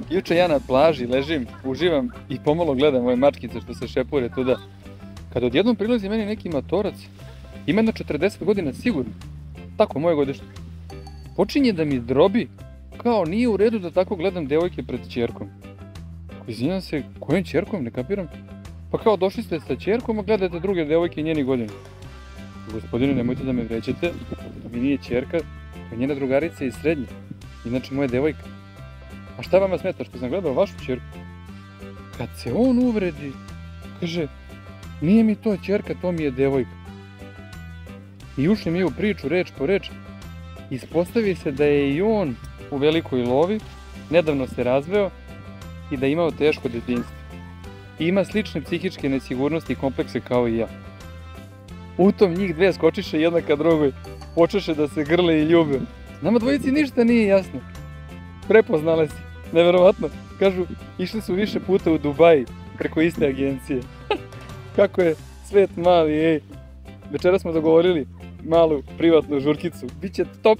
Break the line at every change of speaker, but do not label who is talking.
Juče ja na plaži ležim, uživam i pomalo gledam ove mačkice što se šepure tuda. Kad odjednom prilazi meni neki matorac, ima jedno 40 godina sigurno, tako moje godište, počinje da mi drobi, kao nije u redu da tako gledam devojke pred ćerkom. Izvinjam se, kojom ćerkom, ne kapiram? Pa kao došli ste sa ćerkom, a gledate druge devojke i njeni godina. Gospodine, nemojte da me vređate, mi nije ćerka, to je njena drugarica iz srednje, inače moja devojka. A šta vama smeta što sam gledao vašu ćerku? Kad se on uvredi, kaže, nije mi to ćerka, to mi je devojka. I ušli mi u priču, reč po reč, ispostavi se da je i on u velikoj lovi, nedavno se razveo i da je imao teško detinjstvo. I ima slične psihičke nesigurnosti i komplekse kao i ja. U tom njih dve skočiše jedna ka drugoj, počeše da se grle i ljube. Nama dvojici ništa nije jasno. Prepoznale si, neverovatno. Kažu, išli su više puta u Dubaji preko iste agencije. Kako je svet mali, ej. Večera smo dogovorili malu privatnu žurkicu. Biće top.